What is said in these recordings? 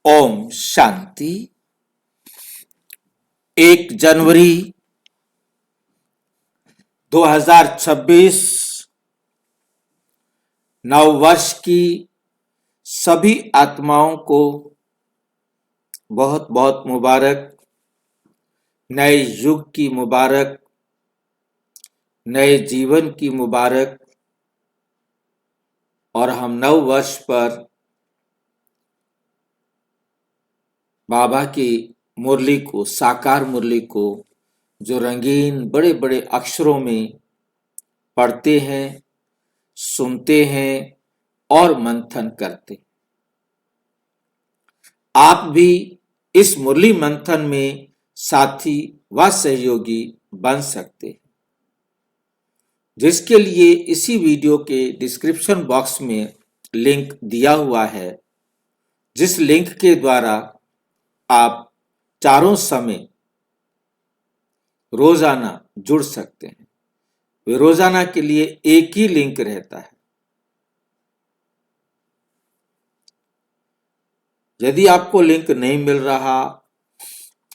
ओम शांति। 1 जनवरी 2026 नव वर्ष की सभी आत्माओं को बहुत बहुत मुबारक। नए युग की मुबारक, नए जीवन की मुबारक। और हम नव वर्ष पर बाबा की मुरली को, साकार मुरली को, जो रंगीन बड़े बड़े अक्षरों में पढ़ते हैं, सुनते हैं और मंथन करते। आप भी इस मुरली मंथन में साथी व सहयोगी बन सकते हैं, जिसके लिए इसी वीडियो के डिस्क्रिप्शन बॉक्स में लिंक दिया हुआ है, जिस लिंक के द्वारा आप चारों समय रोजाना जुड़ सकते हैं। वे रोजाना के लिए एक ही लिंक रहता है। यदि आपको लिंक नहीं मिल रहा,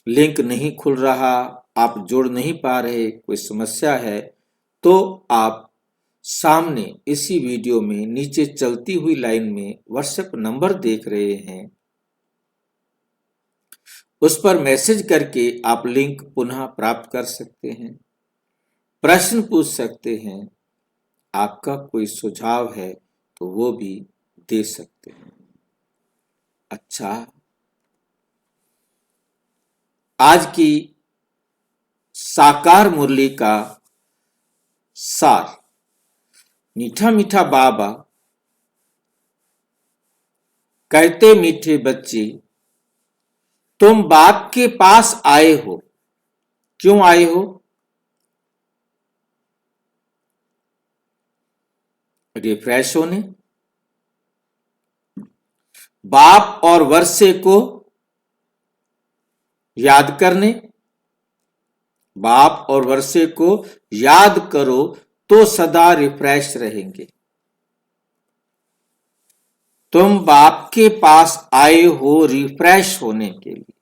लिंक नहीं खुल रहा, आप जुड़ नहीं पा रहे, कोई समस्या है, तो आप सामने इसी वीडियो में नीचे चलती हुई लाइन में व्हाट्सएप नंबर देख रहे हैं, उस पर मैसेज करके आप लिंक पुनः प्राप्त कर सकते हैं, प्रश्न पूछ सकते हैं, आपका कोई सुझाव है तो वो भी दे सकते हैं। अच्छा, आज की साकार मुरली का सार। मीठा मीठा बाबा कहते, मीठे बच्चे तुम बाप के पास आए हो। क्यों आए हो? रिफ्रेश होने, बाप और वर्षे को याद करने। बाप और वर्षे को याद करो तो सदा रिफ्रेश रहेंगे। तुम बाप के पास आए हो रिफ्रेश होने के लिए।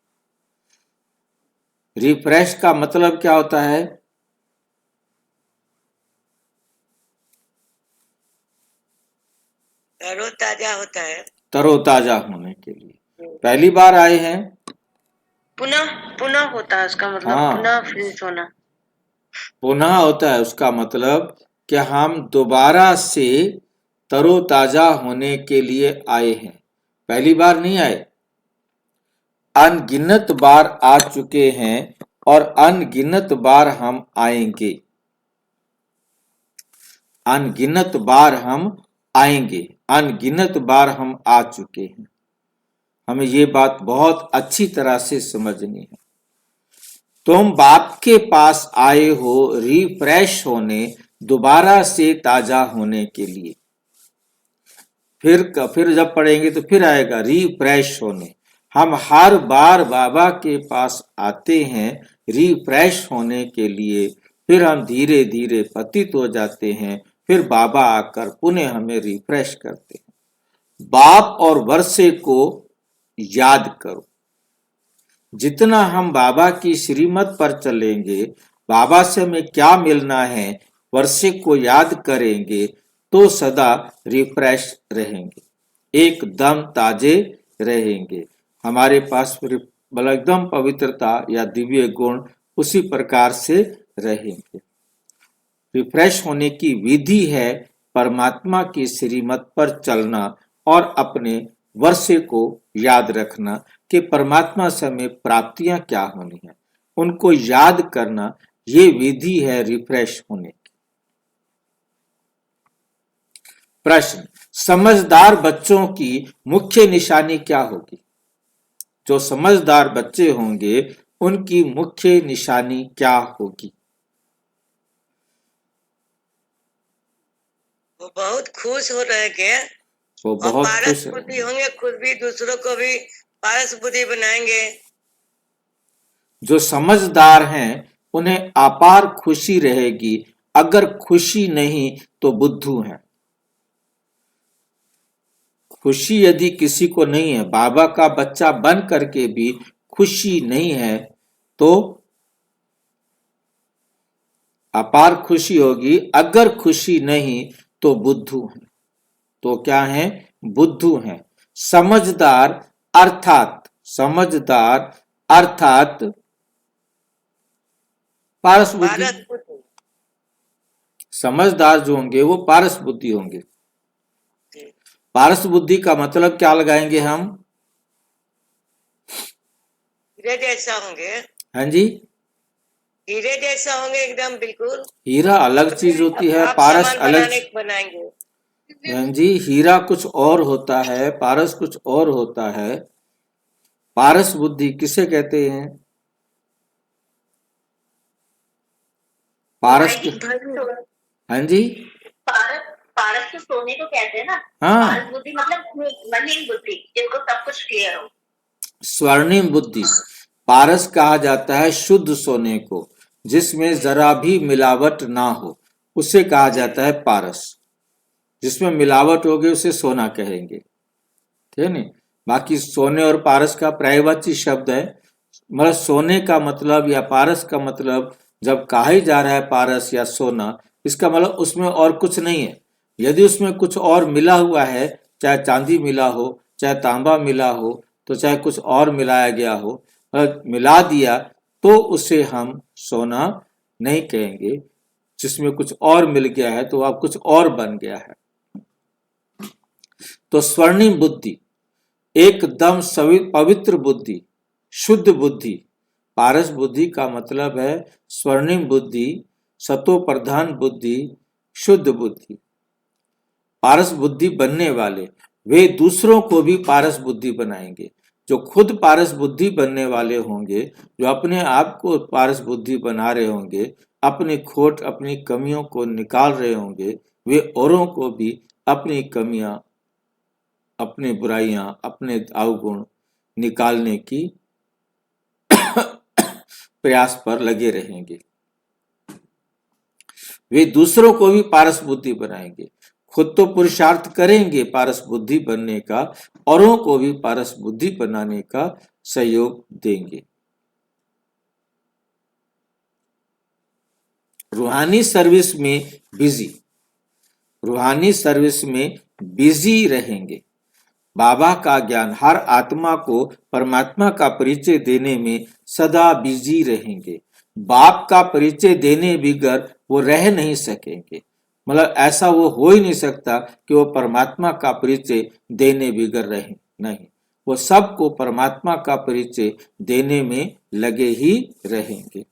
रिफ्रेश का मतलब क्या होता है? तरोताजा होता है। तरोताजा होने के लिए। पहली बार आए हैं, पुनः पुनः होता है उसका मतलब। हाँ, पुनः फ्रेश होना। पुनः होता है उसका मतलब कि हम दोबारा से तरोताजा होने के लिए आए हैं। पहली बार नहीं आए, अनगिनत बार आ चुके हैं और अनगिनत बार हम आएंगे। अनगिनत बार हम आएंगे, अनगिनत बार हम आ चुके हैं। हमें ये बात बहुत अच्छी तरह से समझनी है। तुम बाप के पास आए हो रिफ्रेश होने, दोबारा से ताजा होने के लिए। फिर जब पढ़ेंगे तो फिर आएगा रिफ्रेश होने। हम हर बार बाबा के पास आते हैं रिफ्रेश होने के लिए, फिर हम धीरे धीरे पतित हो जाते हैं, फिर बाबा आकर पुनः हमें रिफ्रेश करते हैं। बाप और वर्षे को याद करो। जितना हम बाबा की श्रीमत पर चलेंगे, बाबा से हमें क्या मिलना है, वर्षे को याद करेंगे तो सदा रिफ्रेश रहेंगे, एकदम ताजे रहेंगे। हमारे पास एकदम पवित्रता या दिव्य गुण उसी प्रकार से रहेंगे। रिफ्रेश होने की विधि है परमात्मा की श्रीमत पर चलना और अपने वर्षे को याद रखना कि परमात्मा से हमें प्राप्तियां क्या होनी है, उनको याद करना। ये विधि है रिफ्रेश होने की। प्रश्न, समझदार बच्चों की मुख्य निशानी क्या होगी? जो समझदार बच्चे होंगे उनकी मुख्य निशानी क्या होगी? वो बहुत खुश हो रहे हैं, वो और बहुत पारस खुश बुद्धि होंगे, खुद भी दूसरों को भी पारस बुद्धि बनाएंगे। जो समझदार हैं उन्हें अपार खुशी रहेगी। अगर खुशी नहीं तो बुद्धू हैं। खुशी यदि किसी को नहीं है, बाबा का बच्चा बन करके भी खुशी नहीं है, तो अपार खुशी होगी। अगर खुशी नहीं तो बुद्धू है। तो क्या है? बुद्धू है। समझदार अर्थात पारस बुद्धि। पारस बुद्धि। समझदार जो होंगे वो पारस बुद्धि होंगे। जी। पारस बुद्धि का मतलब क्या लगाएंगे हम? हीरे जैसा होंगे। हाँ जी, हीरे जैसा होंगे एकदम बिल्कुल। हीरा अलग चीज होती है, आप पारस सामान अलग। बनाएंगे। बहन जी, हीरा कुछ और होता है, पारस कुछ और होता है। पारस बुद्धि किसे कहते हैं? पारस के, हाँ जी, पारस पारस तो सोने को कहते हैं ना। हाँ, पारस बुद्धि मतलब स्वर्णिम बुद्धि, जिनको सब कुछ क्लियर हो। स्वर्णिम बुद्धि। पारस कहा जाता है शुद्ध सोने को, जिसमें जरा भी मिलावट ना हो, उसे कहा जाता है पारस। जिसमें मिलावट होगी उसे सोना कहेंगे, ठीक है नहीं? बाकी सोने और पारस का पर्यायवाची शब्द है। मतलब सोने का मतलब या पारस का मतलब जब कहा ही जा रहा है पारस या सोना, इसका मतलब उसमें और कुछ नहीं है। यदि उसमें कुछ और मिला हुआ है, चाहे चांदी मिला हो, चाहे तांबा मिला हो, तो चाहे कुछ और मिलाया गया हो, अगर मिला दिया तो उसे हम सोना नहीं कहेंगे। जिसमें कुछ और मिल गया है तो अब कुछ और बन गया है। तो स्वर्णिम बुद्धि, एकदम पवित्र बुद्धि, शुद्ध बुद्धि। पारस बुद्धि का मतलब है स्वर्णिम बुद्धि, सतो प्रधान बुद्धि, शुद्ध बुद्धि। पारस बुद्धि बनने वाले वे दूसरों को भी पारस बुद्धि बनाएंगे। जो खुद पारस बुद्धि बनने वाले होंगे, जो अपने आप को पारस बुद्धि बना रहे होंगे, अपनी खोट अपनी कमियों को निकाल रहे होंगे, वे औरों को भी अपनी कमियां, अपनी बुराइयां, अपने अवगुण निकालने की प्रयास पर लगे रहेंगे। वे दूसरों को भी पारस बुद्धि बनाएंगे। खुद तो पुरुषार्थ करेंगे पारस बुद्धि बनने का, औरों को भी पारस बुद्धि बनाने का सहयोग देंगे। रूहानी सर्विस में बिजी, रूहानी सर्विस में बिजी रहेंगे। बाबा का ज्ञान हर आत्मा को परमात्मा का परिचय देने में सदा बिजी रहेंगे। बाप का परिचय देने बगैर वो रह नहीं सकेंगे। मतलब ऐसा वो हो ही नहीं सकता कि वो परमात्मा का परिचय देने बगैर रहे, नहीं, वो सबको परमात्मा का परिचय देने में लगे ही रहेंगे।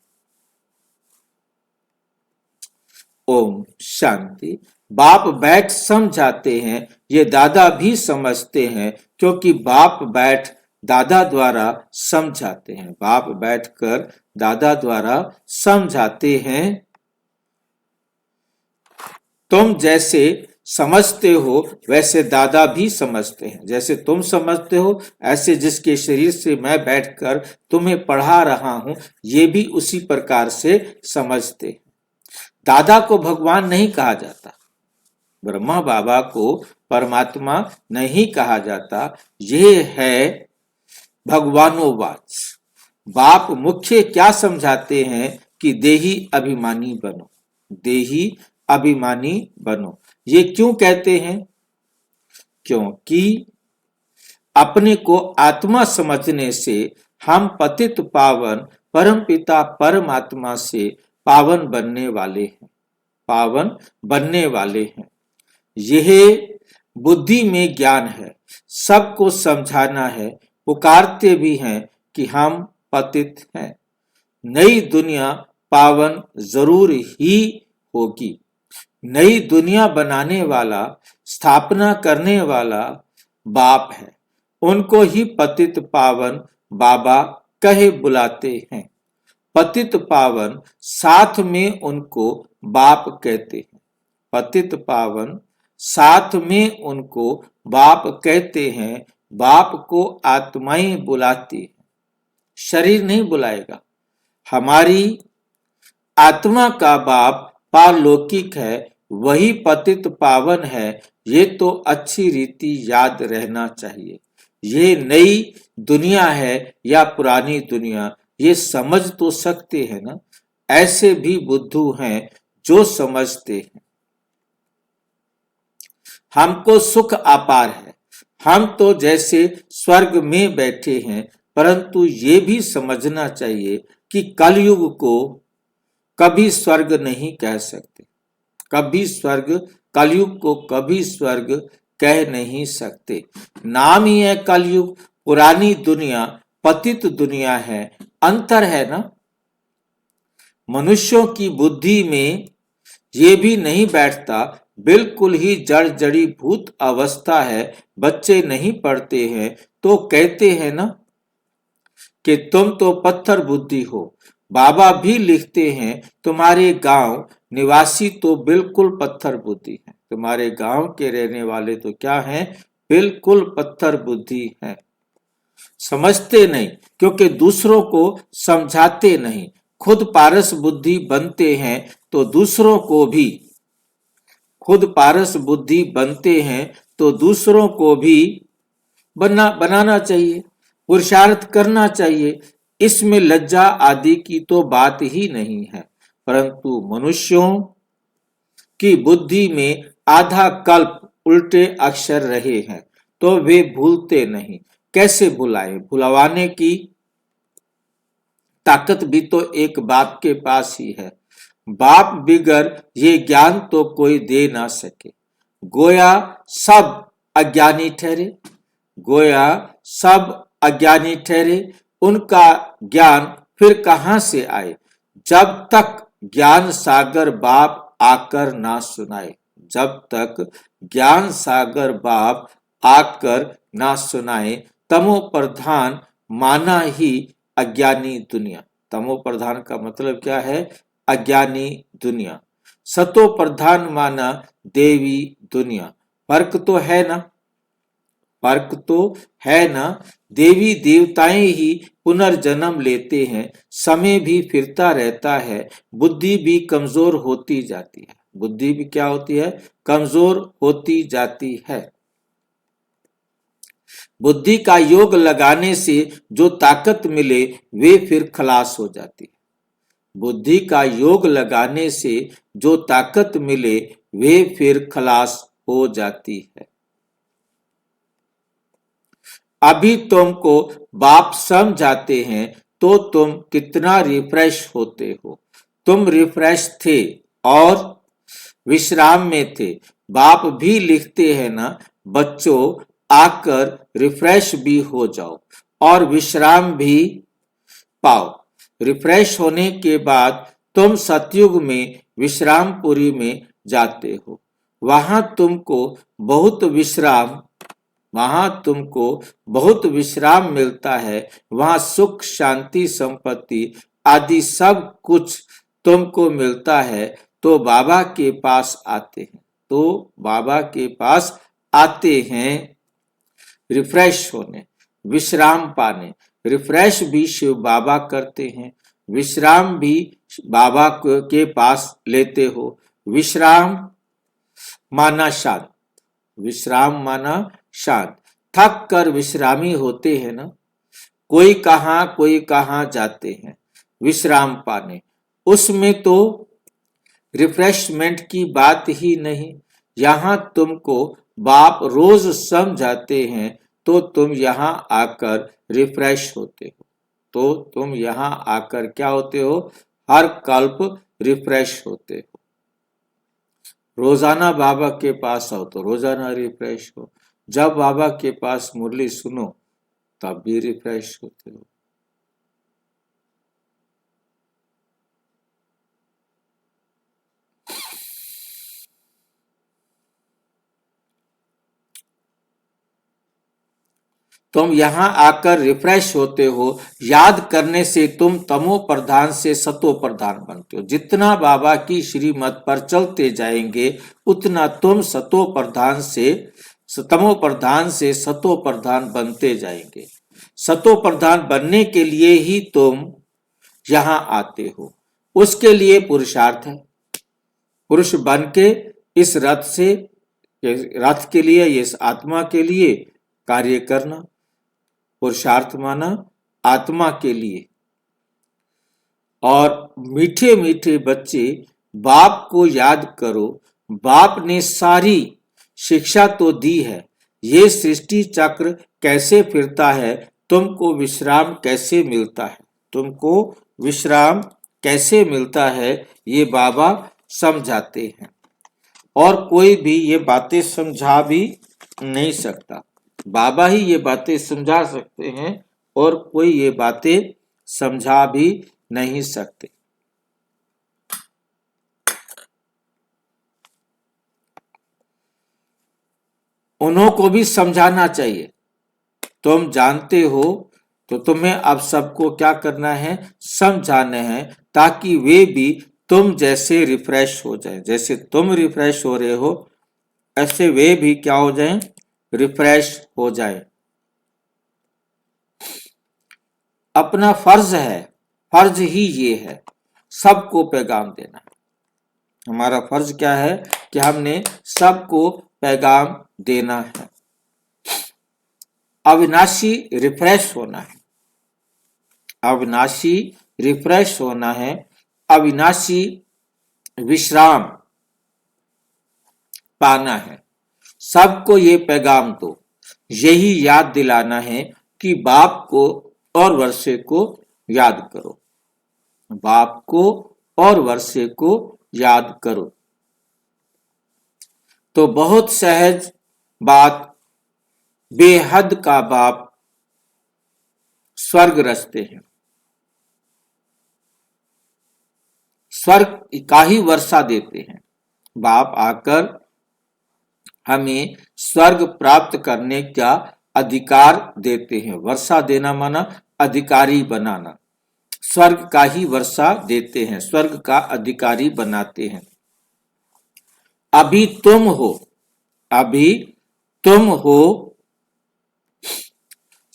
ओम शांति। बाप बैठ समझाते हैं, ये दादा भी समझते हैं, क्योंकि बाप बैठ दादा द्वारा समझाते हैं। बाप बैठकर दादा द्वारा समझाते हैं। तुम जैसे समझते हो वैसे दादा भी समझते हैं। जैसे तुम समझते हो, ऐसे जिसके शरीर से मैं बैठकर तुम्हें पढ़ा रहा हूं, ये भी उसी प्रकार से समझते हैं। दादा को भगवान नहीं कहा जाता, ब्रह्मा बाबा को परमात्मा नहीं कहा जाता। यह है भगवानोवाच। बाप मुख्य क्या समझाते हैं कि देही अभिमानी बनो, देही अभिमानी बनो। ये क्यों कहते हैं? क्योंकि अपने को आत्मा समझने से हम पतित पावन परमपिता परमात्मा से पावन बनने वाले हैं, पावन बनने वाले हैं। यह बुद्धि में ज्ञान है, सबको समझाना है। पुकारते भी हैं कि हम पतित हैं। नई दुनिया पावन जरूर ही होगी। नई दुनिया बनाने वाला, स्थापना करने वाला बाप है। उनको ही पतित पावन बाबा कहे बुलाते हैं। पतित पावन साथ में उनको बाप कहते हैं। पतित पावन साथ में उनको बाप कहते हैं। बाप को आत्माएं बुलाती है, शरीर नहीं बुलाएगा। हमारी आत्मा का बाप पारलौकिक है, वही पतित पावन है, ये तो अच्छी रीति याद रहना चाहिए। ये नई दुनिया है या पुरानी दुनिया, ये समझ तो सकते हैं ना। ऐसे भी बुद्धू हैं जो समझते हैं। हमको सुख अपार है, हम तो जैसे स्वर्ग में बैठे हैं, परंतु ये भी समझना चाहिए कि कलयुग को कभी स्वर्ग नहीं कह सकते। कभी स्वर्ग, कलयुग को कभी स्वर्ग कह नहीं सकते। नाम ही है कलयुग, पुरानी दुनिया पतित दुनिया है, अंतर है ना। मनुष्यों की बुद्धि में ये भी नहीं बैठता, बिल्कुल ही जड़ जड़ी भूत अवस्था है। बच्चे नहीं पढ़ते हैं तो कहते हैं ना कि तुम तो पत्थर बुद्धि हो। बाबा भी लिखते हैं तुम्हारे गांव निवासी तो बिल्कुल पत्थर बुद्धि है। तुम्हारे गांव के रहने वाले तो क्या हैं, बिल्कुल पत्थर बुद्धि हैं। समझते नहीं क्योंकि दूसरों को समझाते नहीं। खुद पारस बुद्धि बनते हैं तो दूसरों को भी, खुद पारस बुद्धि बनते हैं तो दूसरों को भी बनाना चाहिए, पुरुषार्थ करना चाहिए। इसमें लज्जा आदि की तो बात ही नहीं है। परंतु मनुष्यों की बुद्धि में आधा कल्प उल्टे अक्षर रहे हैं तो वे भूलते नहीं। कैसे भुलाएं? भुलवाने की ताकत भी तो एक बाप के पास ही है। बाप बिगर ये ज्ञान तो कोई दे ना सके। गोया सब अज्ञानी ठहरे, गोया सब अज्ञानी ठहरे। उनका ज्ञान फिर कहां से आए, जब तक ज्ञान सागर बाप आकर ना सुनाए। जब तक ज्ञान सागर बाप आकर ना सुनाए। तमो प्रधान माना ही अज्ञानी दुनिया। तमो प्रधान का मतलब क्या है? अज्ञानी दुनिया। सतो प्रधान माना देवी दुनिया। फर्क तो है ना, फर्क तो है ना। देवी देवताएं ही पुनर्जन्म लेते हैं, समय भी फिरता रहता है, बुद्धि भी कमजोर होती जाती है। बुद्धि भी क्या होती है? कमजोर होती जाती है। बुद्धि का योग लगाने से जो ताकत मिले वे फिर खलास हो जाती है। बुद्धि का योग लगाने से जो ताकत मिले वे फिर खलास हो जाती है। अभी तुमको बाप समझाते हैं तो तुम कितना रिफ्रेश होते हो। तुम रिफ्रेश थे और विश्राम में थे। बाप भी लिखते हैं ना, बच्चों आकर रिफ्रेश भी हो जाओ और विश्राम भी पाओ। रिफ्रेश होने के बाद तुम सतयुग में विश्रामपुरी में जाते हो। वहां तुमको बहुत विश्राम, वहां तुमको बहुत विश्राम मिलता है। वहां सुख शांति संपत्ति आदि सब कुछ तुमको मिलता है। तो बाबा के पास आते हैं, तो बाबा के पास आते हैं रिफ्रेश होने, विश्राम पाने। रिफ्रेश भी शिव बाबा करते हैं, विश्राम भी बाबा के पास लेते हो। विश्राम माना शांत, विश्राम माना शांत। थक कर विश्रामी होते हैं ना, कोई कहां जाते हैं विश्राम पाने। उसमें तो रिफ्रेशमेंट की बात ही नहीं। यहां तुमको बाप रोज समझाते हैं तो तुम यहां आकर रिफ्रेश होते हो। तो तुम यहां आकर क्या होते हो? हर कल्प रिफ्रेश होते हो। रोजाना बाबा के पास आओ तो रोजाना रिफ्रेश हो। जब बाबा के पास मुरली सुनो तब भी रिफ्रेश होते हो। तुम यहां आकर रिफ्रेश होते हो। याद करने से तुम तमो प्रधान से सतो प्रधान बनते हो। जितना बाबा की श्रीमत पर चलते जाएंगे उतना तुम सतो प्रधान से, तमो प्रधान से सतो प्रधान बनते जाएंगे। सतो प्रधान बनने के लिए ही तुम यहां आते हो। उसके लिए पुरुषार्थ है। पुरुष बन के इस रथ से कि रथ के लिए, इस आत्मा के लिए कार्य करना, पुरुषार्थ माना आत्मा के लिए। और मीठे मीठे बच्चे बाप को याद करो, बाप ने सारी शिक्षा तो दी है, ये सृष्टि चक्र कैसे फिरता है, तुमको विश्राम कैसे मिलता है, तुमको विश्राम कैसे मिलता है, ये बाबा समझाते हैं। और कोई भी ये बातें समझा भी नहीं सकता, बाबा ही ये बातें समझा सकते हैं और कोई ये बातें समझा भी नहीं सकते। उन्हों को भी समझाना चाहिए। तुम जानते हो तो तुम्हें अब सबको क्या करना है, समझाना है, ताकि वे भी तुम जैसे रिफ्रेश हो जाए। जैसे तुम रिफ्रेश हो रहे हो ऐसे वे भी क्या हो जाएं, रिफ्रेश हो जाए। अपना फर्ज है, फर्ज ही ये है, सबको पैगाम देना। हमारा फर्ज क्या है कि हमने सबको पैगाम देना है। अविनाशी रिफ्रेश होना है, अविनाशी रिफ्रेश होना है, अविनाशी विश्राम पाना है। सबको ये पैगाम दो, यही याद दिलाना है कि बाप को और वर्षे को याद करो, बाप को और वर्षे को याद करो। तो बहुत सहज बात, बेहद का बाप स्वर्ग रचते हैं, स्वर्ग का ही वर्षा देते हैं। बाप आकर हमें स्वर्ग प्राप्त करने का अधिकार देते हैं। वर्षा देना माना अधिकारी बनाना, स्वर्ग का ही वर्षा देते हैं, स्वर्ग का अधिकारी बनाते हैं। अभी तुम हो, अभी तुम हो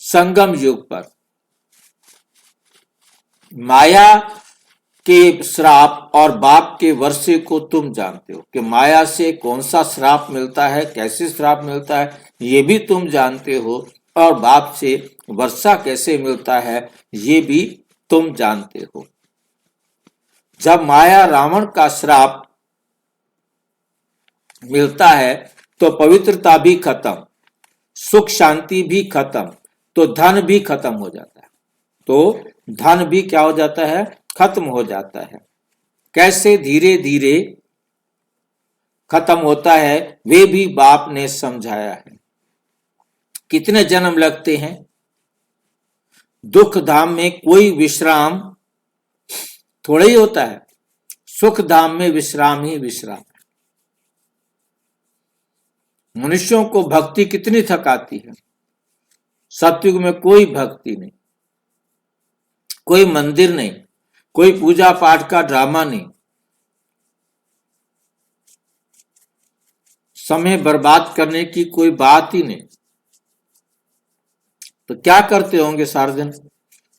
संगम युग पर। माया के श्राप और बाप के वर्षे को तुम जानते हो कि माया से कौन सा श्राप मिलता है, कैसे श्राप मिलता है, ये भी तुम जानते हो। और बाप से वर्षा कैसे मिलता है ये भी तुम जानते हो। जब माया रावण का श्राप मिलता है तो पवित्रता भी खत्म, सुख शांति भी खत्म, तो धन भी खत्म हो जाता है। तो धन भी क्या हो जाता है, खत्म हो जाता है। कैसे धीरे धीरे खत्म होता है वे भी बाप ने समझाया है। कितने जन्म लगते हैं, दुख धाम में कोई विश्राम थोड़ा ही होता है, सुख धाम में विश्राम ही विश्राम है। मनुष्यों को भक्ति कितनी थकाती है, सतयुग में कोई भक्ति नहीं, कोई मंदिर नहीं, कोई पूजा पाठ का ड्रामा नहीं, समय बर्बाद करने की कोई बात ही नहीं। तो क्या करते होंगे सारा दिन,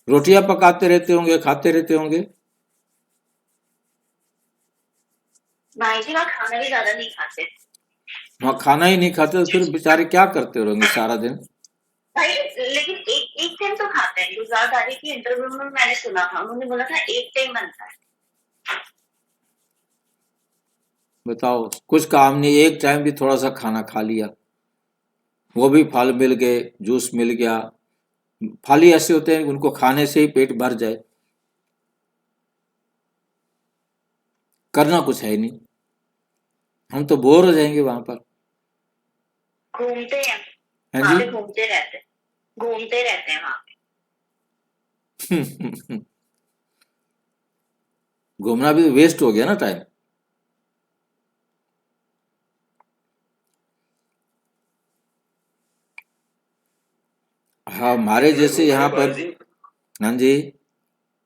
रोटियां पकाते रहते होंगे, खाते रहते होंगे। भाई जी वहाँ खाना भी ज्यादा नहीं खाते। वहां खाना ही नहीं खाते तो फिर बेचारे क्या करते रहेंगे सारा दिन। भाई लेकिन एक टाइम तो खाते हैं। गुजरात दादी की इंटरव्यू में मैंने सुना था, उन्होंने बोला था एक टाइम बनता है। बताओ, कुछ काम नहीं, एक टाइम भी थोड़ा सा खाना खा लिया, वो भी फल मिल गए, जूस मिल गया। फल ही ऐसे होते हैं उनको खाने से ही पेट भर जाए, करना कुछ है नहीं, हम तो बोर हो जाएंगे वहां पर। घूमते हैं, हैं वहां जी। पे घूमते रहते हैं, घूमते रहते हैं वहां पे। घूमना भी वेस्ट हो गया ना टाइम। हाँ, हमारे जैसे यहाँ पर। हाँ जी,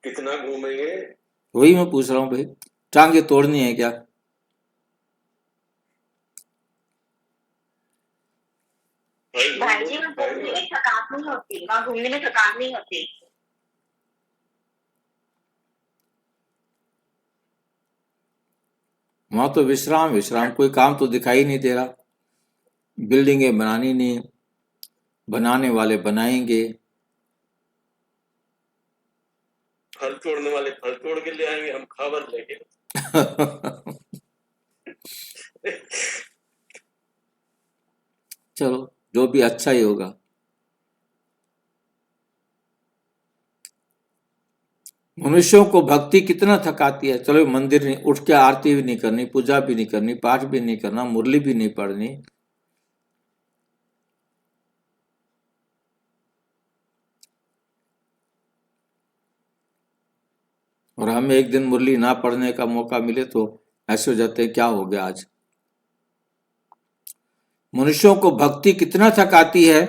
कितना घूमेंगे? वही मैं पूछ रहा हूँ भाई, टांगे तोड़नी है क्या। भाई जी वहाँ घूमने में थकान नहीं होती, वहाँ घूमने में थकान नहीं होती। वहां तो विश्राम विश्राम, कोई काम तो दिखाई नहीं दे रहा। बिल्डिंगें बनानी नहीं, बनाने वाले बनाएंगे। फल तोड़ने वाले फल तोड़ के ले आएंगे, हम खबर लेंगे। चलो, जो भी अच्छा ही होगा। मनुष्यों को भक्ति कितना थकाती है। चलो, मंदिर नहीं, उठ के आरती भी नहीं करनी, पूजा भी नहीं करनी, पाठ भी नहीं करना, मुरली भी नहीं पढ़नी। और हमें एक दिन मुरली ना पढ़ने का मौका मिले तो ऐसे हो जाते हैं, क्या हो गया आज। मनुष्यों को भक्ति कितना थकाती है।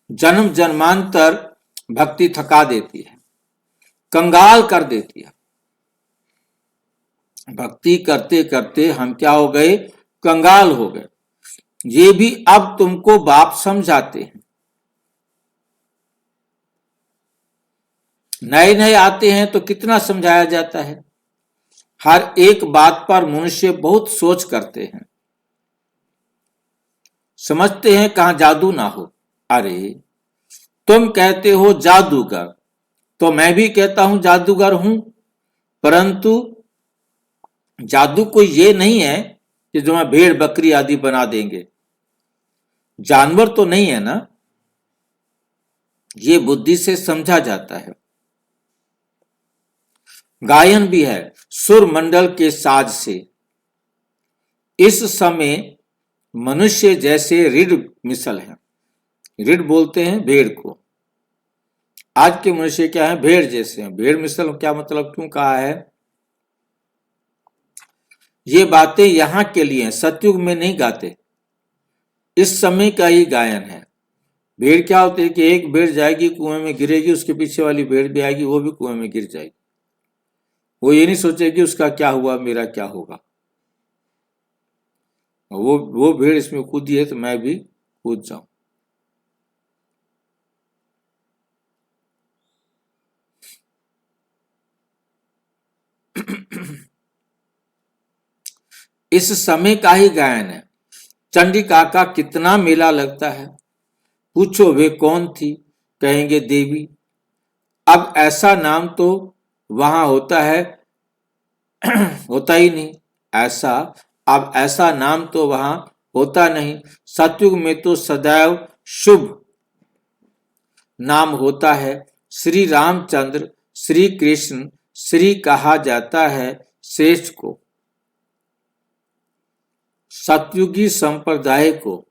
जन्म जन्मांतर भक्ति थका देती है, कंगाल कर देती है। भक्ति करते करते हम क्या हो गए, कंगाल हो गए। ये भी अब तुमको बाप समझाते हैं। नए नए आते हैं तो कितना समझाया जाता है। हर एक बात पर मनुष्य बहुत सोच करते हैं, समझते हैं कहां जादू ना हो। अरे, तुम कहते हो जादूगर, तो मैं भी कहता हूं जादूगर हूं, परंतु जादू कोई ये नहीं है कि जो मैं भेड़ बकरी आदि बना देंगे। जानवर तो नहीं है ना, ये बुद्धि से समझा जाता है। गायन भी है सुर मंडल के साज से। इस समय मनुष्य जैसे रीढ़ मिसल है। रीढ़ बोलते हैं भेड़ को। आज के मनुष्य क्या है, भेड़ जैसे हैं। भेड़ मिसल क्या मतलब, क्यों कहा है। ये बातें यहां के लिए हैं, सतयुग में नहीं गाते, इस समय का ही गायन है। भेड़ क्या होती है कि एक भेड़ जाएगी कुएं में गिरेगी, उसके पीछे वाली भेड़ भी आएगी, वो भी कुएं में गिर जाएगी। वो ये नहीं सोचेगी उसका क्या हुआ, मेरा क्या होगा। वो भेड़ इसमें कूदी है तो मैं भी कूद जाऊं। इस समय का ही गायन है। चंडिका का कितना मेला लगता है। पूछो वे कौन थी, कहेंगे देवी। अब ऐसा नाम तो वहां होता है होता ही नहीं। अब ऐसा नाम तो वहां होता नहीं। सतयुग में तो सदैव शुभ नाम होता है। श्री रामचंद्र, श्री कृष्ण, श्री कहा जाता है श्रेष्ठ को, सतयुगी संप्रदाय को।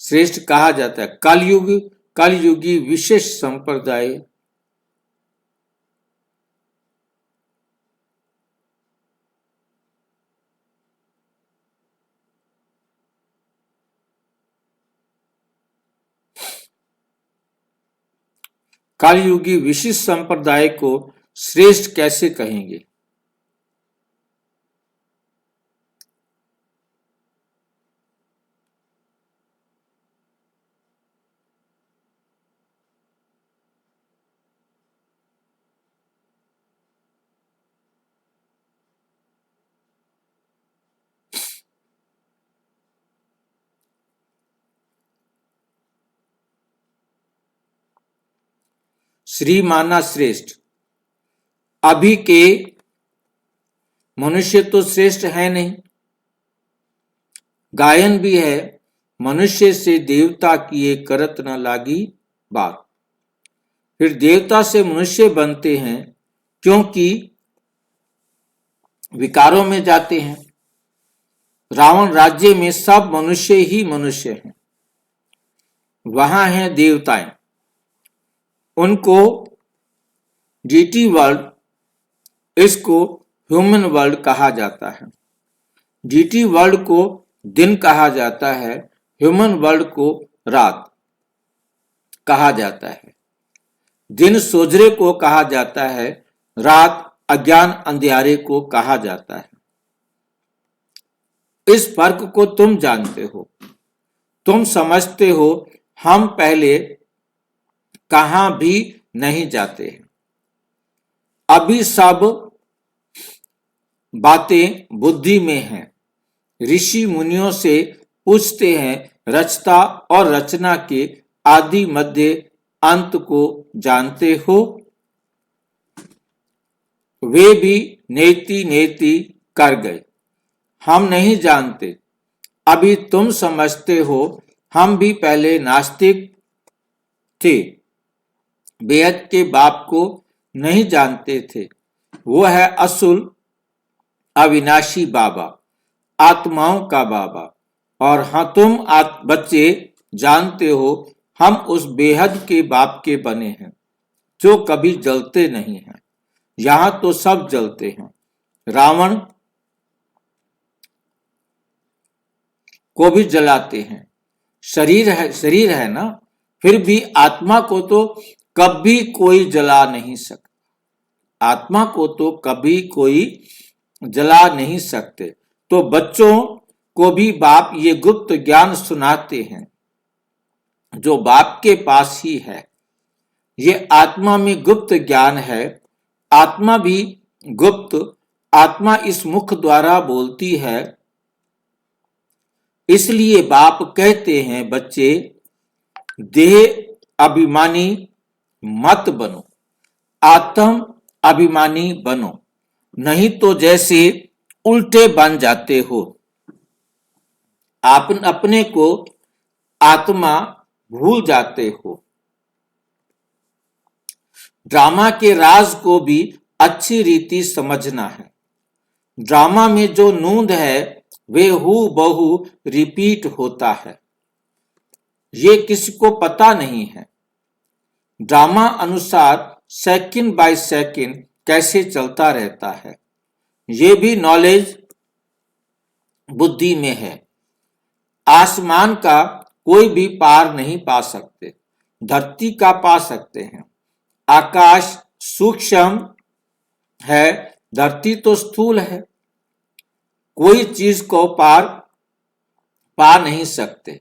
श्रेष्ठ कहा जाता है। कलयुगी विशेष संप्रदाय। कलयुगी विशिष्ट संप्रदाय को श्रेष्ठ कैसे कहेंगे। श्री माना श्रेष्ठ। अभी के मनुष्य तो श्रेष्ठ है नहीं। गायन भी है, मनुष्य से देवता किए करत न लागी बात। फिर देवता से मनुष्य बनते हैं क्योंकि विकारों में जाते हैं। रावण राज्य में सब मनुष्य ही मनुष्य हैं। वहां हैं देवताएं, उनको डीटी वर्ल्ड, इसको ह्यूमन वर्ल्ड कहा जाता है। डीटी वर्ल्ड को दिन कहा जाता है, ह्यूमन वर्ल्ड को रात कहा जाता है। दिन सोजरे को कहा जाता है, रात अज्ञान अंधियारे को कहा जाता है। इस फर्क को तुम जानते हो, तुम समझते हो। हम पहले कहां भी नहीं जाते हैं। अभी सब बातें बुद्धि में हैं। ऋषि मुनियों से पूछते हैं, रचता और रचना के आदि मध्य अंत को जानते हो? वे भी नेति नेति कर गए, हम नहीं जानते। अभी तुम समझते हो, हम भी पहले नास्तिक थे, बेहद के बाप को नहीं जानते थे। वो है असुल अविनाशी बाबा, आत्माओं का बाबा। और हाँ, तुम बच्चे जानते हो, हम उस बेहद के बाप के बने हैं जो कभी जलते नहीं हैं। यहां तो सब जलते हैं। रावण को भी जलाते हैं। शरीर है ना, फिर भी आत्मा को तो कभी कोई जला नहीं सकता। आत्मा को तो कभी कोई जला नहीं सकते। तो बच्चों को भी बाप ये गुप्त ज्ञान सुनाते हैं जो बाप के पास ही है। ये आत्मा में गुप्त ज्ञान है। आत्मा भी गुप्त, आत्मा इस मुख द्वारा बोलती है। इसलिए बाप कहते हैं, बच्चे देह अभिमानी मत बनो, आत्म अभिमानी बनो, नहीं तो जैसे उल्टे बन जाते हो। आप अपने को आत्मा भूल जाते हो। ड्रामा के राज को भी अच्छी रीति समझना है। ड्रामा में जो नूंद है वे हूबहू रिपीट होता है। ये किसी को पता नहीं है। ड्रामा अनुसार सेकंड बाय सेकंड कैसे चलता रहता है। ये भी नॉलेज बुद्धि में है। आसमान का कोई भी पार नहीं पा सकते, धरती का पा सकते हैं। आकाश सूक्ष्म है, धरती तो स्थूल है। कोई चीज को पार पा नहीं सकते,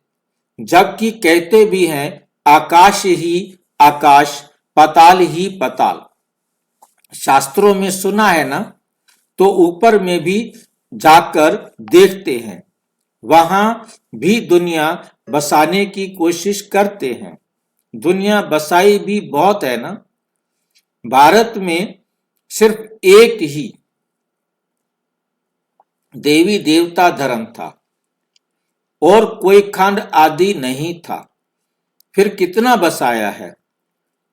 जबकि कहते भी हैं आकाश ही आकाश, पाताल ही पाताल। शास्त्रों में सुना है ना, तो ऊपर में भी जाकर देखते हैं, वहां भी दुनिया बसाने की कोशिश करते हैं। दुनिया बसाई भी बहुत है ना। भारत में सिर्फ एक ही देवी देवता धर्म था और कोई खंड आदि नहीं था। फिर कितना बसाया है,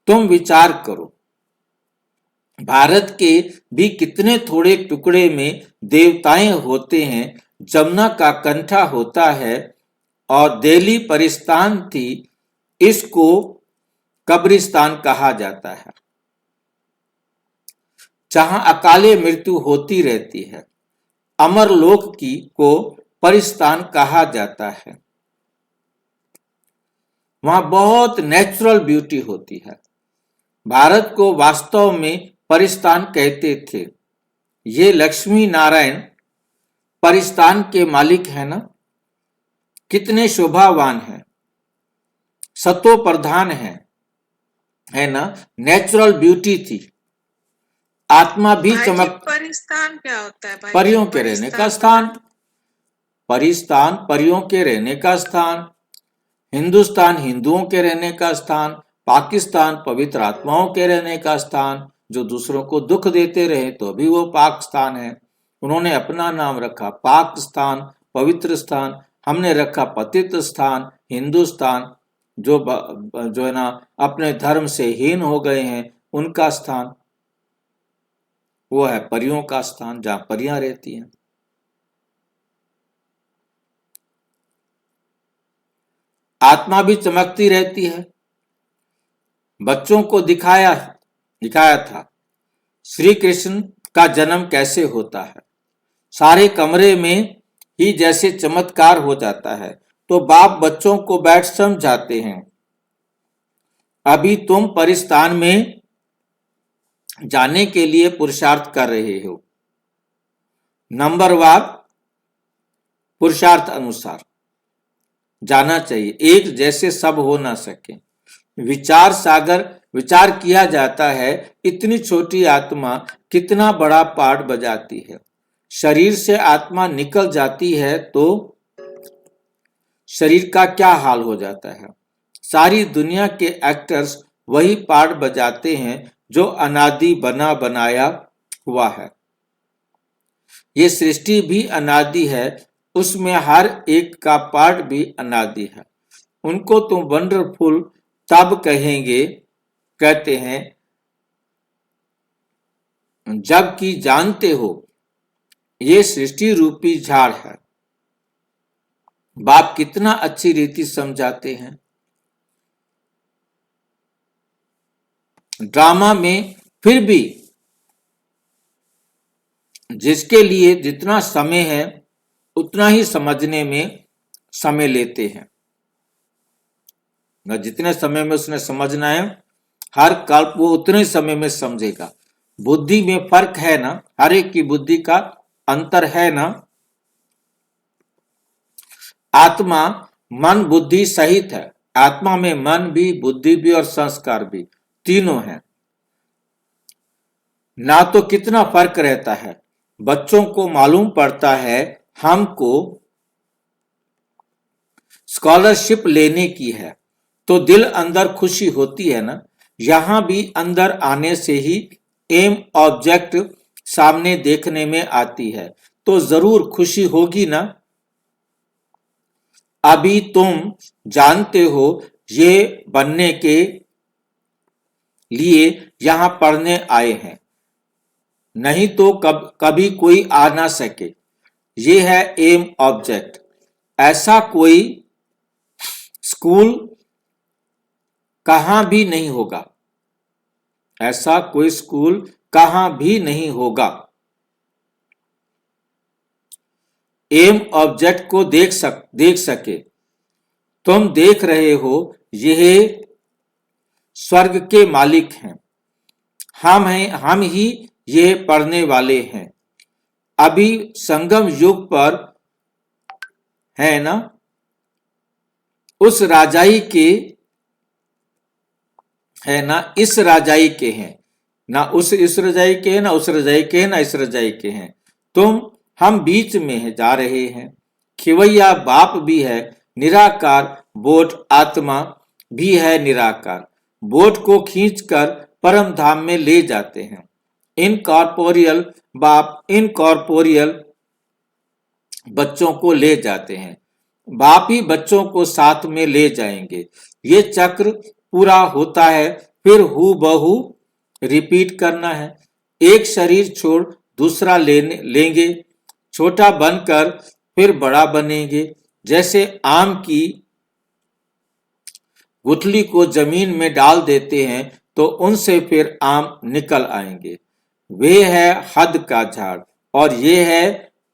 तुम विचार करो। भारत के भी कितने थोड़े टुकड़े में देवताएं होते हैं। जमुना का कंठा होता है और दिल्ली परिस्तान थी, इसको कब्रिस्तान कहा जाता है, जहां अकाले मृत्यु होती रहती है। अमरलोक की को परिस्तान कहा जाता है। वहां बहुत नेचुरल ब्यूटी होती है। भारत को वास्तव में परिस्तान कहते थे। ये लक्ष्मी नारायण परिस्तान के मालिक है ना। कितने शोभावान हैं, सतो प्रधान है ना। नेचुरल ब्यूटी थी। आत्मा भी चमक। परिस्तान क्या होता है भाई? परियों के रहने का स्थान। परिस्तान परियों के रहने का स्थान। हिंदुस्तान हिंदुओं के रहने का स्थान। पाकिस्तान पवित्र आत्माओं के रहने का स्थान। जो दूसरों को दुख देते रहे तो भी वो पाकिस्तान है। उन्होंने अपना नाम रखा पाकिस्तान, पवित्र स्थान। हमने रखा पतित स्थान, हिंदुस्तान। जो है ना अपने धर्म से हीन हो गए हैं, उनका स्थान वो है परियों का स्थान, जहां परियां रहती हैं। आत्मा भी चमकती रहती है। बच्चों को दिखाया था श्री कृष्ण का जन्म कैसे होता है। सारे कमरे में ही जैसे चमत्कार हो जाता है, तो बाप बच्चों को बैठ समझाते हैं, अभी तुम परिस्तान में जाने के लिए पुरुषार्थ कर रहे हो। नंबरवार पुरुषार्थ अनुसार जाना चाहिए, एक जैसे सब हो ना सके। विचार सागर विचार किया जाता है इतनी छोटी आत्मा कितना बड़ा पार्ट बजाती है। शरीर से आत्मा निकल जाती है तो शरीर का क्या हाल हो जाता है। सारी दुनिया के एक्टर्स वही पार्ट बजाते हैं जो अनादि बना बनाया हुआ है। ये सृष्टि भी अनादि है, उसमें हर एक का पार्ट भी अनादि है। उनको तुम वंडरफुल तब कहते हैं जबकि जानते हो ये सृष्टि रूपी झाड़ है। बाप कितना अच्छी रीति समझाते हैं। ड्रामा में फिर भी जिसके लिए जितना समय है उतना ही समझने में समय लेते हैं। जितने समय में उसने समझना है हर कल्प वो उतने समय में समझेगा। बुद्धि में फर्क है ना, हर एक की बुद्धि का अंतर है ना। आत्मा मन बुद्धि सहित है। आत्मा में मन भी, बुद्धि भी और संस्कार भी तीनों हैं। ना तो कितना फर्क रहता है। बच्चों को मालूम पड़ता है हमको स्कॉलरशिप लेने की है तो दिल अंदर खुशी होती है ना। यहां भी अंदर आने से ही एम ऑब्जेक्ट सामने देखने में आती है तो जरूर खुशी होगी ना। अभी तुम जानते हो ये बनने के लिए यहां पढ़ने आए हैं, नहीं तो कभी कोई आ ना सके। ये है एम ऑब्जेक्ट। ऐसा कोई स्कूल कहां भी नहीं होगा। ऐसा कोई स्कूल कहां भी नहीं होगा। एम ऑब्जेक्ट को देख सके। तुम देख रहे हो यह स्वर्ग के मालिक हैं। हम ही ये पढ़ने वाले हैं। अभी संगम युग पर है ना, उस राजाई के है ना, इस राजाई के हैं ना, उस इस रजाई के हैं ना, उस रजाई के हैं ना, इस रजाई के हैं। हम बीच में है जा रहे हैं। खिवैया बाप भी है निराकार, बोट आत्मा भी है निराकार। बोट को खींचकर परम धाम में ले जाते हैं। इनकॉर्पोरियल बाप इनकॉर्पोरियल बच्चों को ले जाते हैं। बाप ही बच्चों को साथ में ले जाएंगे। ये चक्र पूरा होता है, फिर हूबहू रिपीट करना है। एक शरीर छोड़ दूसरा लेंगे, छोटा बनकर फिर बड़ा बनेंगे। जैसे आम की गुठली को जमीन में डाल देते हैं तो उनसे फिर आम निकल आएंगे। वे है हद का झाड़ और ये है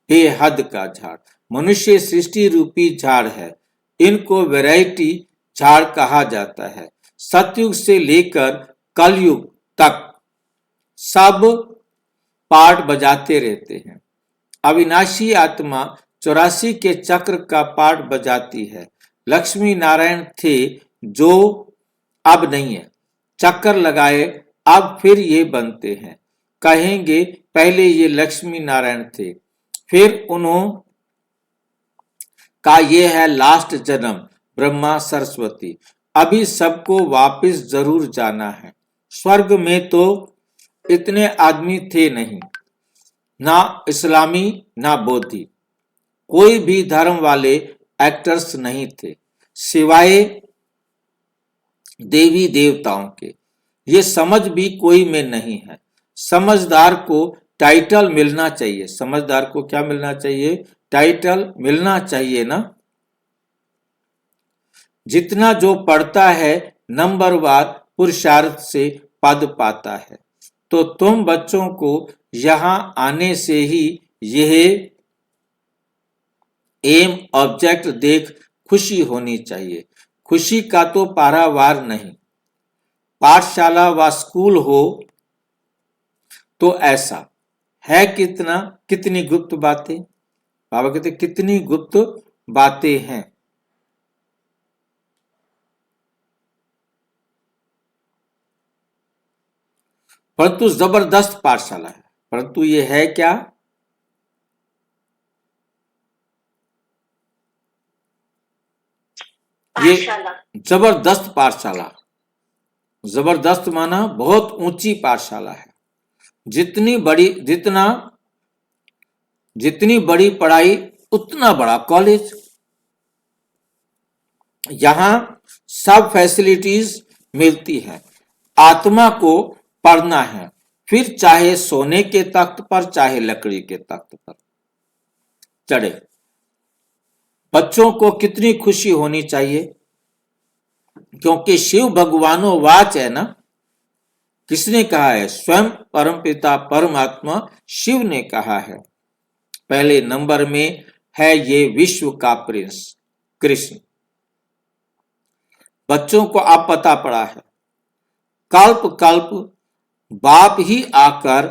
बेहद का झाड़। मनुष्य सृष्टि रूपी झाड़ है। इनको वैरायटी झाड़ कहा जाता है। सतयुग से लेकर कलयुग तक सब पार्ट बजाते रहते हैं। अविनाशी आत्मा 84 के चक्र का पार्ट बजाती है। लक्ष्मी नारायण थे जो अब नहीं है। चक्कर लगाए अब फिर ये बनते हैं। कहेंगे पहले ये लक्ष्मी नारायण थे, फिर उन्हों का ये है लास्ट जन्म ब्रह्मा सरस्वती। अभी सबको वापस जरूर जाना है। स्वर्ग में तो इतने आदमी थे नहीं, ना इस्लामी ना बौद्धि, कोई भी धर्म वाले एक्टर्स नहीं थे सिवाय देवी देवताओं के। ये समझ भी कोई में नहीं है। समझदार को टाइटल मिलना चाहिए। समझदार को क्या मिलना चाहिए? टाइटल मिलना चाहिए ना। जितना जो पढ़ता है नंबरवार पुरुषार्थ से पद पाता है। तो तुम बच्चों को यहां आने से ही यह एम ऑब्जेक्ट देख खुशी होनी चाहिए। खुशी का तो पारावार नहीं। पाठशाला व स्कूल हो तो ऐसा है। कितनी गुप्त बातें। बाबा कहते कितनी गुप्त बातें हैं। परंतु जबरदस्त पाठशाला है। परंतु ये है क्या? ये पाठशाला। जबरदस्त पाठशाला। जबरदस्त माना बहुत ऊंची पाठशाला है। जितनी बड़ी पढ़ाई उतना बड़ा कॉलेज। यहाँ सब फैसिलिटीज मिलती हैं। आत्मा को पढ़ना है, फिर चाहे सोने के तख्त पर चाहे लकड़ी के तख्त पर चढ़े। बच्चों को कितनी खुशी होनी चाहिए, क्योंकि शिव भगवानो वाच है ना। किसने कहा है? स्वयं परमपिता परमात्मा शिव ने कहा है। पहले नंबर में है ये विश्व का प्रिंस कृष्ण। बच्चों को अब पता पड़ा है, कल्प कल्प बाप ही आकर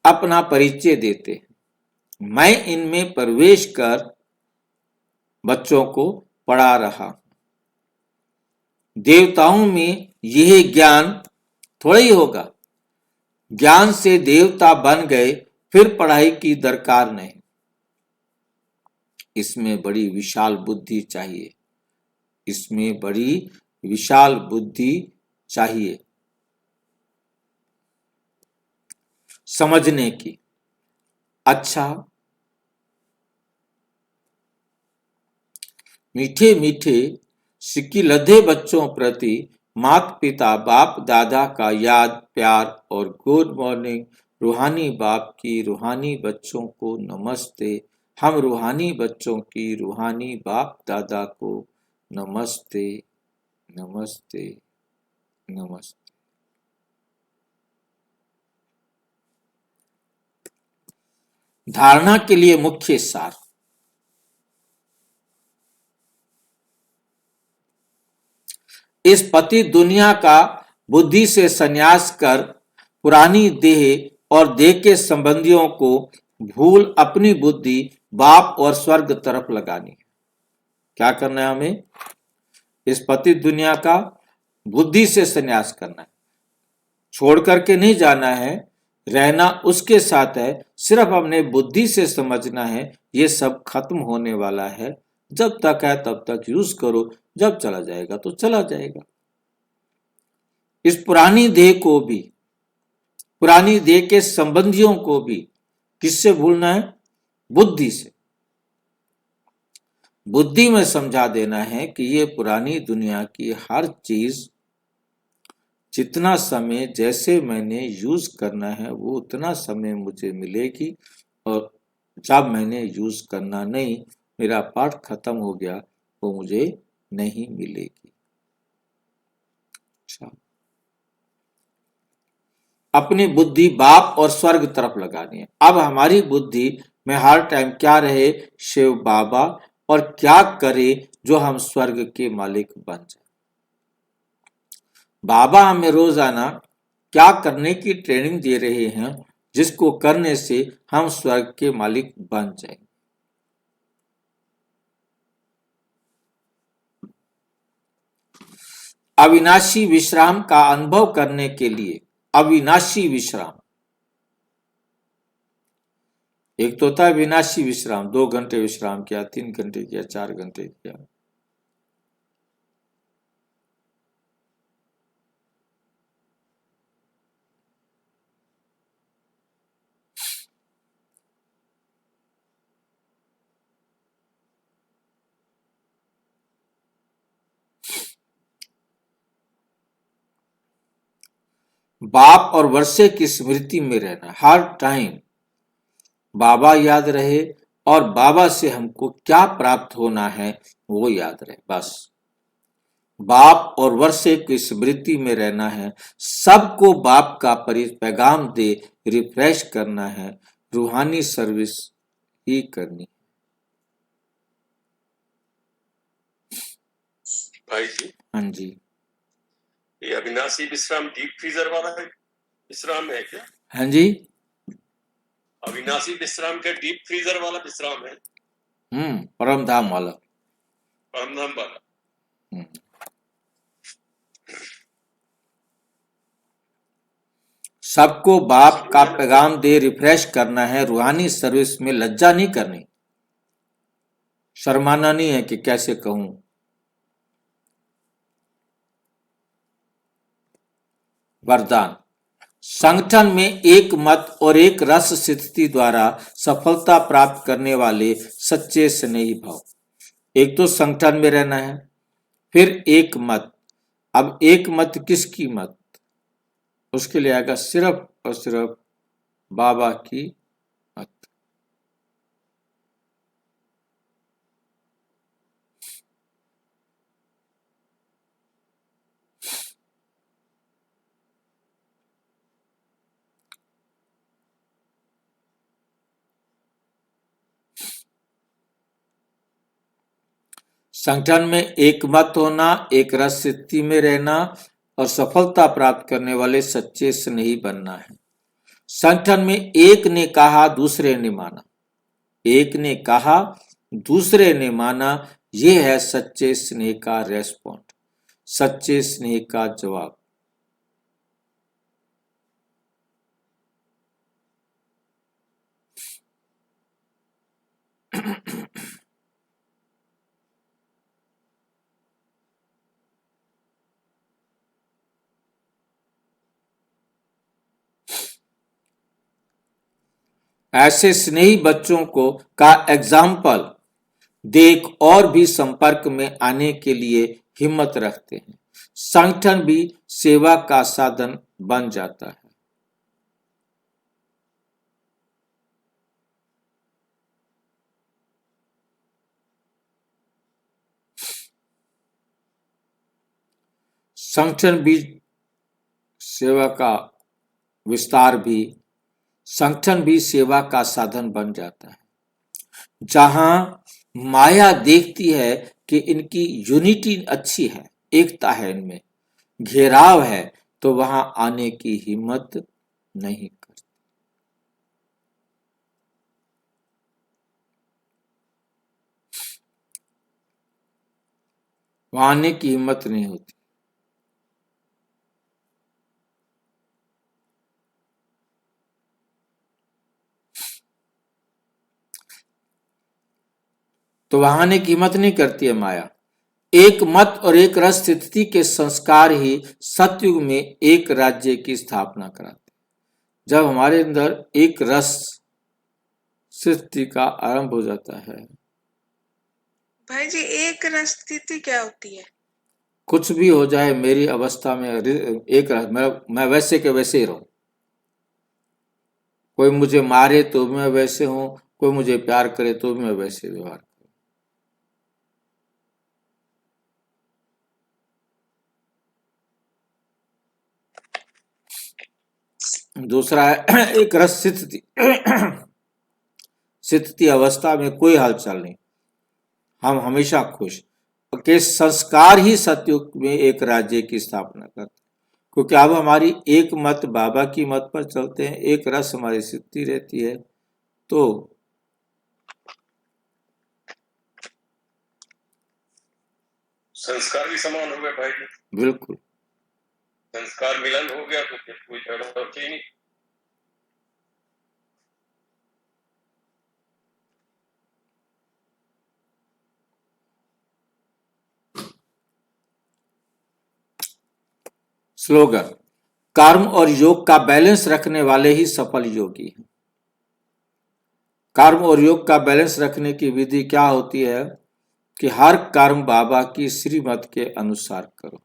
अपना परिचय देते हैं। मैं इनमें प्रवेश कर बच्चों को पढ़ा रहा हूं। देवताओं में यह ज्ञान थोड़ा ही होगा। ज्ञान से देवता बन गए, फिर पढ़ाई की दरकार नहीं। इसमें बड़ी विशाल बुद्धि चाहिए। इसमें बड़ी विशाल बुद्धि चाहिए समझने की। अच्छा, मीठे मीठे सिक्की-लधे बच्चों प्रति माता पिता बाप दादा का याद प्यार और गुड मॉर्निंग। रूहानी बाप की रूहानी बच्चों को नमस्ते। हम रूहानी बच्चों की रूहानी बाप दादा को नमस्ते नमस्ते नमस्ते। धारणा के लिए मुख्य सार। इस पति दुनिया का बुद्धि से संन्यास कर पुरानी देह और देह के संबंधियों को भूल अपनी बुद्धि बाप और स्वर्ग तरफ लगानी है। क्या करना है हमें? इस पति दुनिया का बुद्धि से संन्यास करना है। छोड़ करके नहीं जाना है, रहना उसके साथ है। सिर्फ अपने बुद्धि से समझना है ये सब खत्म होने वाला है। जब तक है तब तक यूज करो, जब चला जाएगा तो चला जाएगा। इस पुरानी देह को भी, पुरानी देह के संबंधियों को भी किससे भूलना है? बुद्धि से। बुद्धि में समझा देना है कि ये पुरानी दुनिया की हर चीज जितना समय जैसे मैंने यूज करना है वो उतना समय मुझे मिलेगी, और जब मैंने यूज करना नहीं, मेरा पाठ खत्म हो गया, वो मुझे नहीं मिलेगी। अच्छा, अपनी बुद्धि बाप और स्वर्ग तरफ लगानी है। अब हमारी बुद्धि में हर टाइम क्या रहे? शिव बाबा, और क्या करे जो हम स्वर्ग के मालिक बन जाए। बाबा हमें रोजाना क्या करने की ट्रेनिंग दे रहे हैं जिसको करने से हम स्वर्ग के मालिक बन जाएं। अविनाशी विश्राम का अनुभव करने के लिए अविनाशी विश्राम। एक तो था विनाशी विश्राम, 2 घंटे विश्राम किया, 3 घंटे किया, 4 घंटे किया। बाप और वर्षे की स्मृति में रहना, हर टाइम बाबा याद रहे और बाबा से हमको क्या प्राप्त होना है वो याद रहे। बस बाप और वर्षे की स्मृति में रहना है। सबको बाप का पैगाम दे रिफ्रेश करना है, रूहानी सर्विस ही करनी। भाई जी, हाँ जी, ये अविनाशी विश्राम डीप फ्रीजर वाला है विश्राम है क्या? हाँ जी, अविनाशी विश्राम क्या डीप फ्रीजर वाला विश्राम है? परम धाम वाला। परमधाम वाला। हम्म। सबको बाप का पैगाम दे रिफ्रेश करना है, रूहानी सर्विस में लज्जा नहीं करनी, शर्माना नहीं है कि कैसे कहूं। वरदान, संगठन में एक मत और एक रस स्थिति द्वारा सफलता प्राप्त करने वाले सच्चे स्नेही भाव। एक तो संगठन में रहना है, फिर एक मत। अब एक मत किसकी मत? उसके लिए आएगा सिर्फ और सिर्फ बाबा की मत। संगठन में एक मत होना, एक रस स्थिति में रहना और सफलता प्राप्त करने वाले सच्चे स्नेही बनना है। संगठन में एक ने कहा, दूसरे ने माना। एक ने कहा, दूसरे ने माना। यह है सच्चे स्नेह का रेस्पॉन्ड, सच्चे स्नेह का जवाब। ऐसे स्नेही बच्चों को का एग्जाम्पल देख और भी संपर्क में आने के लिए हिम्मत रखते हैं। संगठन भी सेवा का साधन बन जाता है। संगठन भी सेवा का विस्तार भी, संगठन भी सेवा का साधन बन जाता है। जहां माया देखती है कि इनकी यूनिटी अच्छी है, एकता है, इनमें घेराव है, तो वहां आने की हिम्मत नहीं करती। वहां आने की हिम्मत नहीं होती। तो वहां आने की हिम्मत नहीं करती है माया। एक मत और एक रस स्थिति के संस्कार ही सतयुग में एक राज्य की स्थापना कराते। जब हमारे अंदर एक रस स्थिति का आरंभ हो जाता है। भाई जी, एक रस स्थिति क्या होती है? कुछ भी हो जाए, मेरी अवस्था में एक रस, मैं वैसे के वैसे ही रहूं। कोई मुझे मारे तो भी मैं वैसे हूं, कोई मुझे प्यार करे तो भी मैं वैसे व्यवहार करूं। दूसरा है एक रस स्थिति स्थिति अवस्था में कोई हलचल नहीं, हम हमेशा खुश के संस्कार ही सतयुग में एक राज्य की स्थापना करते। क्योंकि अब हमारी एक मत बाबा की मत पर चलते हैं, एक रस हमारी स्थिति रहती है। तो संस्कार भी समान हो गए भाई जी। बिल्कुल संस्कार मिलन हो गया तो फिर कोई झगड़ा होती ही नहीं। स्लोगन, कर्म और योग का बैलेंस रखने वाले ही सफल योगी हैं। कर्म और योग का बैलेंस रखने की विधि क्या होती है कि हर कर्म बाबा की श्रीमत के अनुसार करो।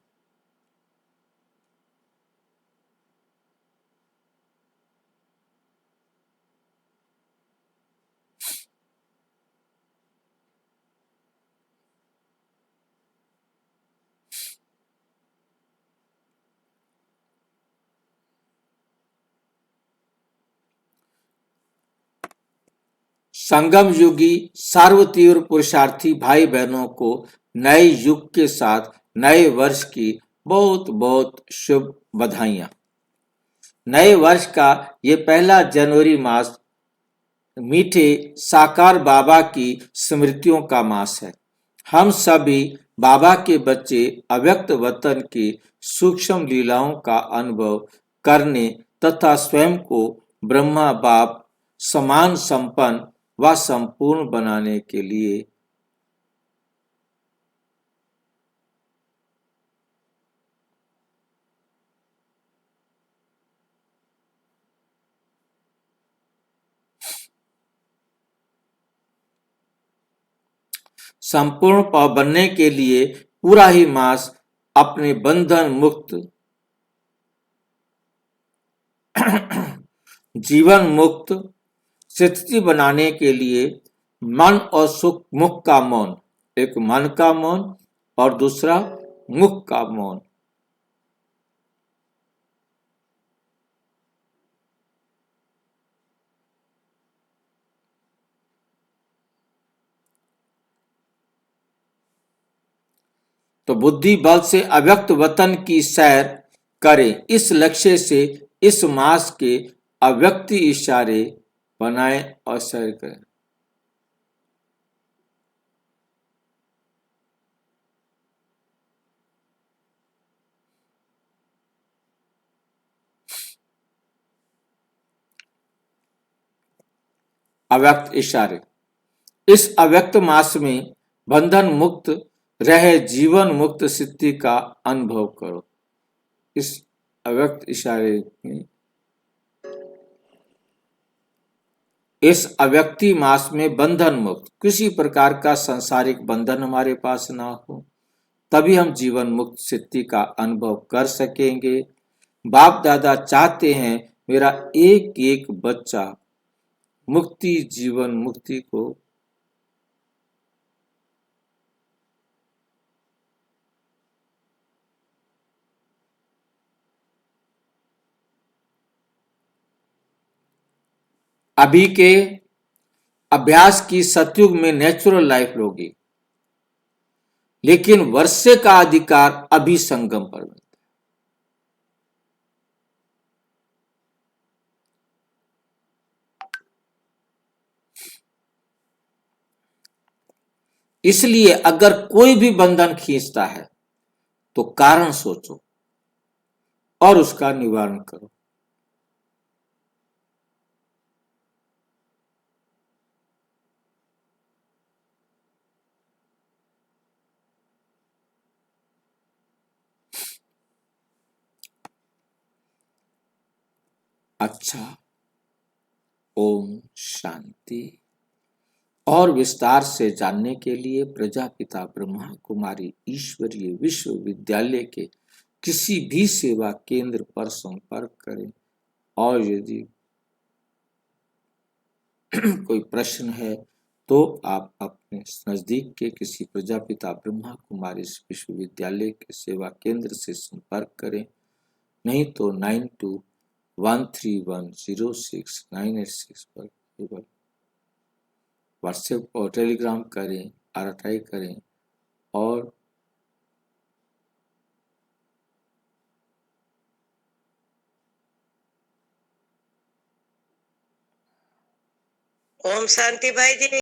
संगम युगी सर्वतीव्र पुरुषार्थी भाई बहनों को नए युग के साथ नए वर्ष की बहुत बहुत शुभ बधाइयां। नए वर्ष का ये पहला जनवरी मास मीठे साकार बाबा की स्मृतियों का मास है। हम सभी बाबा के बच्चे अव्यक्त वतन की सूक्ष्म लीलाओं का अनुभव करने तथा स्वयं को ब्रह्मा बाप समान संपन्न व संपूर्ण बनाने के लिए संपूर्ण बनने के लिए पूरा ही मास अपने बंधन मुक्त जीवन मुक्त स्थिति बनाने के लिए मन और सुख मुख का मौन, एक मन का मौन और दूसरा मुख का मौन, तो बुद्धि बल से अव्यक्त वतन की सैर करें। इस लक्ष्य से इस मास के अव्यक्त इशारे बनाएं और सैर करें। अव्यक्त इशारे। इस अव्यक्त मास में बंधन मुक्त रहे जीवन मुक्त स्थिति का अनुभव करो। इस अव्यक्त इशारे में इस अव्यक्ति मास में बंधन मुक्त, किसी प्रकार का सांसारिक बंधन हमारे पास ना हो, तभी हम जीवन मुक्त स्थिति का अनुभव कर सकेंगे। बाप दादा चाहते हैं मेरा एक एक बच्चा मुक्ति जीवन मुक्ति को अभी के अभ्यास की सतयुग में नेचुरल लाइफ होगी, लेकिन वर्षे का अधिकार अभी संगम पर मिलता है। इसलिए अगर कोई भी बंधन खींचता है तो कारण सोचो और उसका निवारण करो। अच्छा, ओम शांति। और विस्तार से जानने के लिए प्रजापिता ब्रह्मा कुमारी ईश्वरीय विश्वविद्यालय के किसी भी सेवा केंद्र पर संपर्क करें। और यदि कोई प्रश्न है तो आप अपने नजदीक के किसी प्रजापिता ब्रह्मा कुमारी विश्वविद्यालय के सेवा केंद्र से संपर्क करें, नहीं तो 9213106986 पर केवल व्हाट्सएप और टेलीग्राम करें, RTI करें और ओम शांति भाई जी।